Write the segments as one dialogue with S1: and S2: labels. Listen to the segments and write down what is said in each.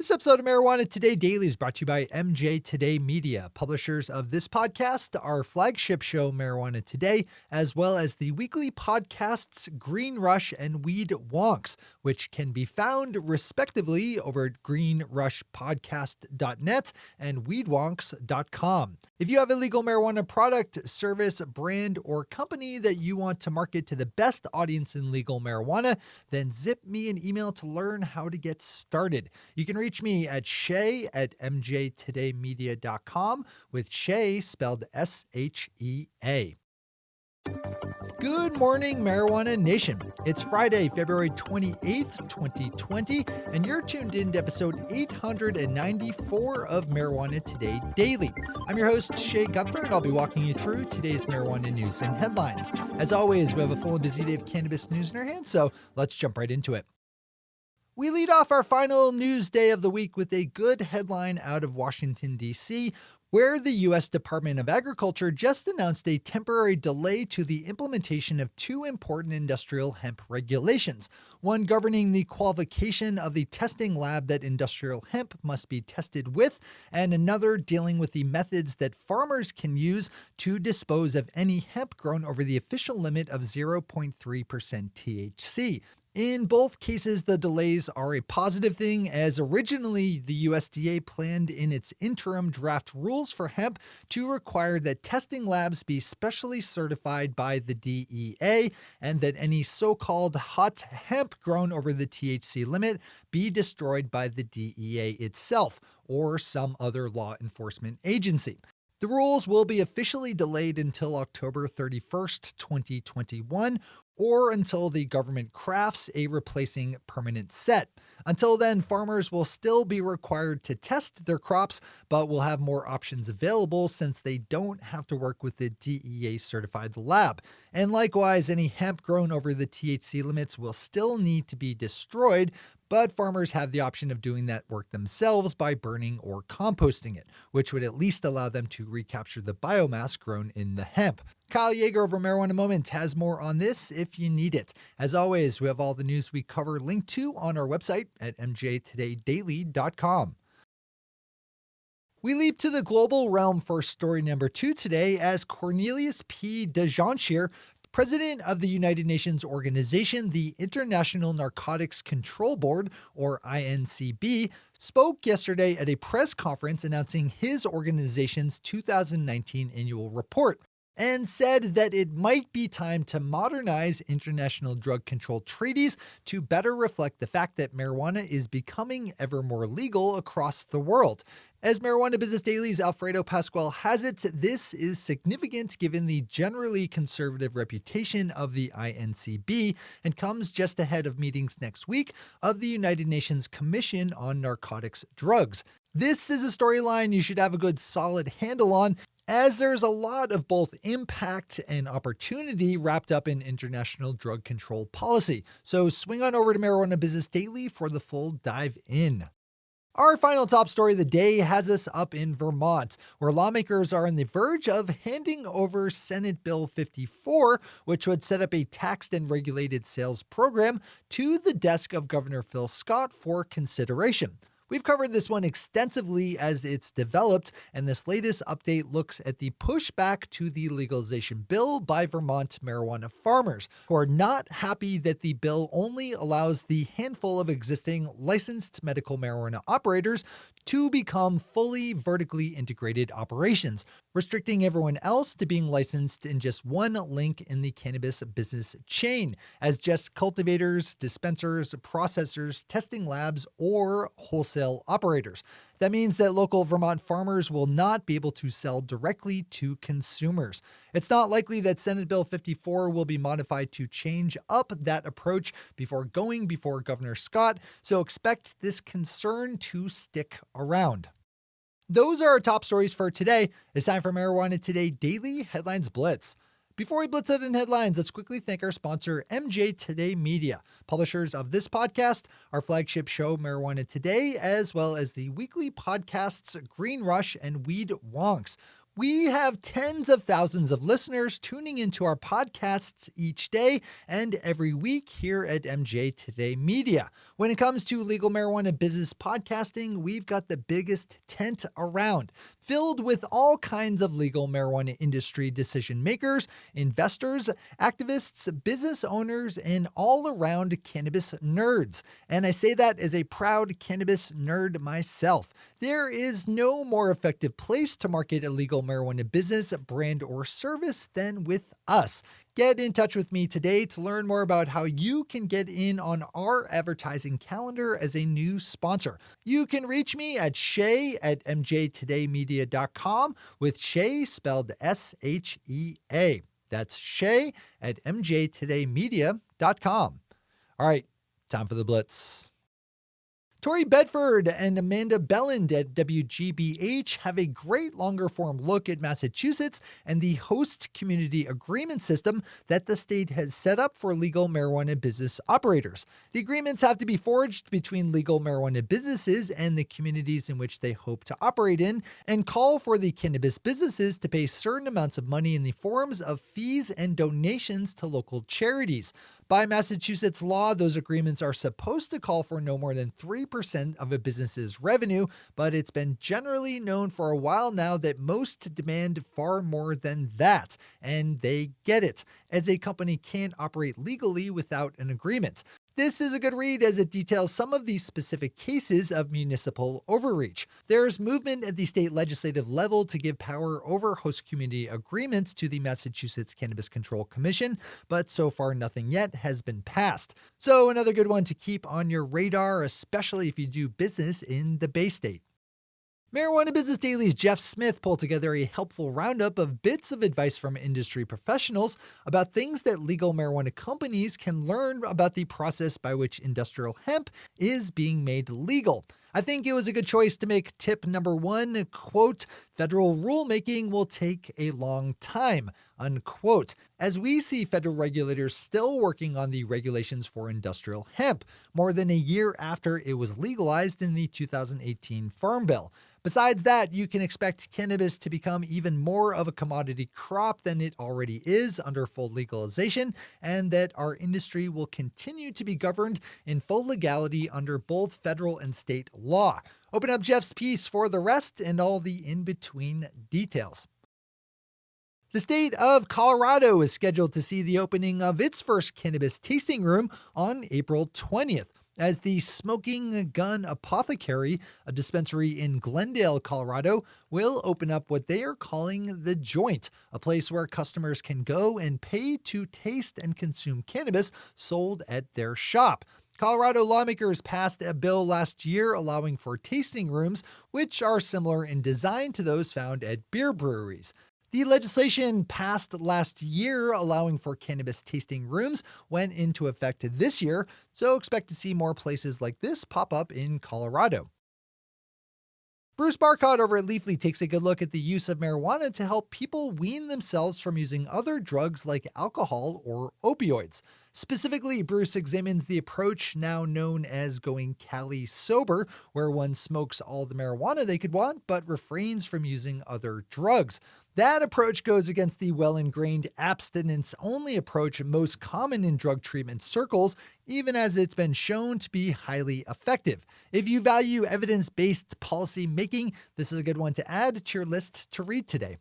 S1: This episode of Marijuana Today Daily is brought to you by MJ Today Media, publishers of this podcast, our flagship show Marijuana Today, as well as the weekly podcasts Green Rush and Weed Wonks, which can be found respectively over at greenrushpodcast.net and weedwonks.com. If you have a legal marijuana product, service, brand, or company that you want to market to the best audience in legal marijuana, then zip me an email to learn how to get started. You can reach me at shay@mjtodaymedia.com, with Shay spelled S-H-E-A. Good morning, Marijuana Nation. It's Friday, February 28th, 2020, and you're tuned in to episode 894 of Marijuana Today Daily. I'm your host, Shay Gunther, and I'll be walking you through today's marijuana news and headlines. As always, we have a full and busy day of cannabis news in our hands, so let's jump right into it. We lead off our final news day of the week with a good headline out of Washington, D.C., where the U.S. Department of Agriculture just announced a temporary delay to the implementation of two important industrial hemp regulations, one governing the qualification of the testing lab that industrial hemp must be tested with, and another dealing with the methods that farmers can use to dispose of any hemp grown over the official limit of 0.3% THC. In both cases, the delays are a positive thing, as originally the USDA planned in its interim draft rules for hemp to require that testing labs be specially certified by the DEA and that any so-called hot hemp grown over the THC limit be destroyed by the DEA itself or some other law enforcement agency. The rules will be officially delayed until October 31st, 2021, or until the government crafts a replacing permanent set. Until then, farmers will still be required to test their crops, but will have more options available since they don't have to work with the DEA-certified lab. And likewise, any hemp grown over the THC limits will still need to be destroyed, but farmers have the option of doing that work themselves by burning or composting it, which would at least allow them to recapture the biomass grown in the hemp. Kyle Yeager over Marijuana Moment has more on this if you need it. As always, we have all the news we cover linked to on our website at mjtodaydaily.com. We leap to the global realm for story number 2 today as Cornelius P. DeJonchier, President of the United Nations organization, the International Narcotics Control Board, or INCB, spoke yesterday at a press conference announcing his organization's 2019 annual report, and said that it might be time to modernize international drug control treaties to better reflect the fact that marijuana is becoming ever more legal across the world. As Marijuana Business Daily's Alfredo Pascual has it, this is significant given the generally conservative reputation of the INCB and comes just ahead of meetings next week of the United Nations Commission on Narcotics Drugs. This is a storyline you should have a good solid handle on, as there's a lot of both impact and opportunity wrapped up in international drug control policy. So swing on over to Marijuana Business Daily for the full dive in. Our final top story of the day has us up in Vermont, where lawmakers are on the verge of handing over Senate Bill 54, which would set up a taxed and regulated sales program, to the desk of Governor Phil Scott for consideration. We've covered this one extensively as it's developed, and this latest update looks at the pushback to the legalization bill by Vermont marijuana farmers, who are not happy that the bill only allows the handful of existing licensed medical marijuana operators to become fully vertically integrated operations, restricting everyone else to being licensed in just one link in the cannabis business chain, as just cultivators, dispensers, processors, testing labs, or wholesale operators. That means that local Vermont farmers will not be able to sell directly to consumers. It's not likely that Senate Bill 54 will be modified to change up that approach before going before Governor Scott, so expect this concern to stick around. Those are our top stories for today. It's time for Marijuana Today Daily Headlines Blitz. Before we blitz out in headlines, let's quickly thank our sponsor, MJ Today Media, publishers of this podcast, our flagship show, Marijuana Today, as well as the weekly podcasts Green Rush and Weed Wonks, We have tens of thousands of listeners tuning into our podcasts each day and every week here at MJ Today Media. When it comes to legal marijuana business podcasting, we've got the biggest tent around, filled with all kinds of legal marijuana industry decision makers, investors, activists, business owners, and all around cannabis nerds. And I say that as a proud cannabis nerd myself. There is no more effective place to market a legal marijuana business, brand, or service than with us. Get in touch with me today to learn more about how you can get in on our advertising calendar as a new sponsor. You can reach me at shay@mjtodaymedia.com, with Shay spelled S-H-E-A. That's shay@mjtodaymedia.com. All right, time for the Blitz. Tori Bedford and Amanda Belland at WGBH have a great longer-form look at Massachusetts and the host community agreement system that the state has set up for legal marijuana business operators. The agreements have to be forged between legal marijuana businesses and the communities in which they hope to operate in, and call for the cannabis businesses to pay certain amounts of money in the forms of fees and donations to local charities. By Massachusetts law, those agreements are supposed to call for no more than 3% of a business's revenue, but it's been generally known for a while now that most demand far more than that, and they get it, as a company can't operate legally without an agreement. This is a good read as it details some of these specific cases of municipal overreach. There's movement at the state legislative level to give power over host community agreements to the Massachusetts Cannabis Control Commission, but so far nothing yet has been passed. So another good one to keep on your radar, especially if you do business in the Bay State. Marijuana Business Daily's Jeff Smith pulled together a helpful roundup of bits of advice from industry professionals about things that legal marijuana companies can learn about the process by which industrial hemp is being made legal. I think it was a good choice to make tip number one, quote, federal rulemaking will take a long time, unquote, as we see federal regulators still working on the regulations for industrial hemp, more than a year after it was legalized in the 2018 Farm Bill. Besides that, you can expect cannabis to become even more of a commodity crop than it already is under full legalization, and that our industry will continue to be governed in full legality under both federal and state law. Open up Jeff's piece for the rest and all the in-between details. The state of Colorado is scheduled to see the opening of its first cannabis tasting room on April 20th. As the Smoking Gun Apothecary, a dispensary in Glendale, Colorado, will open up what they are calling the Joint, a place where customers can go and pay to taste and consume cannabis sold at their shop. Colorado lawmakers passed a bill last year allowing for tasting rooms, which are similar in design to those found at beer breweries. The legislation passed last year allowing for cannabis tasting rooms went into effect this year, so expect to see more places like this pop up in Colorado. Bruce Barcott over at Leafly takes a good look at the use of marijuana to help people wean themselves from using other drugs like alcohol or opioids. Specifically, Bruce examines the approach now known as going Cali sober, where one smokes all the marijuana they could want but refrains from using other drugs. That approach goes against the well-ingrained abstinence-only approach most common in drug treatment circles, even as it's been shown to be highly effective. If you value evidence-based policy making, this is a good one to add to your list to read today.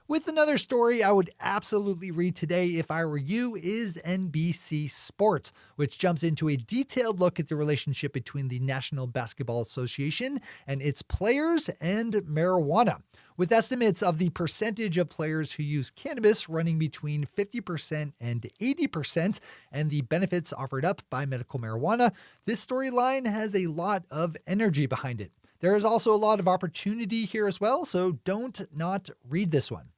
S1: With another story I would absolutely read today if I were you is NBC Sports, which jumps into a detailed look at the relationship between the National Basketball Association and its players and marijuana, with estimates of the percentage of players who use cannabis running between 50% and 80%, and the benefits offered up by medical marijuana. This storyline has a lot of energy behind it. There is also a lot of opportunity here as well, so don't not read this one.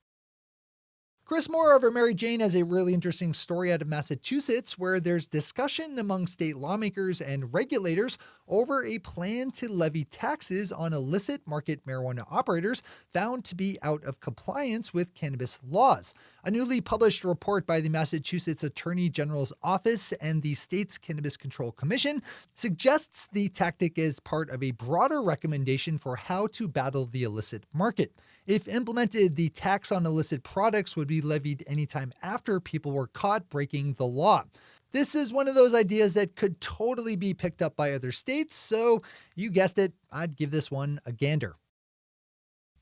S1: Chris Moore over Mary Jane has a really interesting story out of Massachusetts where there's discussion among state lawmakers and regulators over a plan to levy taxes on illicit market marijuana operators found to be out of compliance with cannabis laws. A newly published report by the Massachusetts Attorney General's Office and the state's Cannabis Control Commission suggests the tactic is part of a broader recommendation for how to battle the illicit market. If implemented, the tax on illicit products would be levied anytime after people were caught breaking the law. This is one of those ideas that could totally be picked up by other states, so you guessed it, I'd give this one a gander.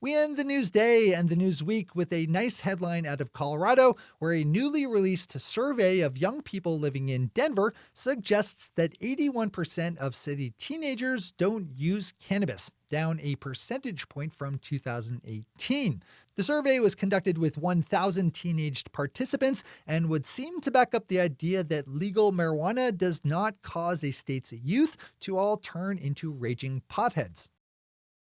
S1: We end the news day and the news week with a nice headline out of Colorado, where a newly released survey of young people living in Denver suggests that 81% of city teenagers don't use cannabis, down a percentage point from 2018. The survey was conducted with 1,000 teenaged participants and would seem to back up the idea that legal marijuana does not cause a state's youth to all turn into raging potheads.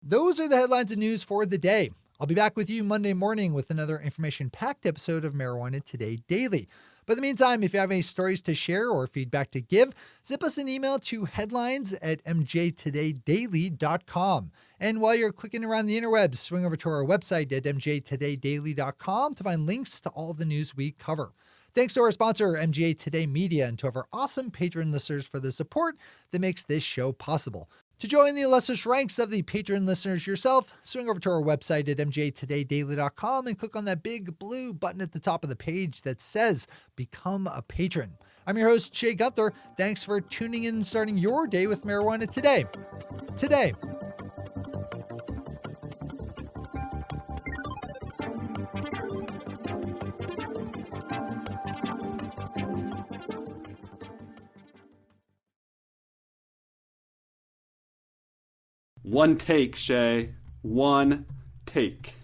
S1: Those are the headlines and news for the day. I'll be back with you Monday morning with another information-packed episode of Marijuana Today Daily. But in the meantime, if you have any stories to share or feedback to give, zip us an email to headlines@mjtodaydaily.com. And while you're clicking around the interwebs, swing over to our website at mjtodaydaily.com to find links to all the news we cover. Thanks to our sponsor, MGA Today Media, and to our awesome patron listeners for the support that makes this show possible. To join the illustrious ranks of the patron listeners yourself, swing over to our website at mjtodaydaily.com and click on that big blue button at the top of the page that says Become a Patron. I'm your host, Shay Gunther. Thanks for tuning in and starting your day with Marijuana Today. Today.
S2: One take, Shay. One take.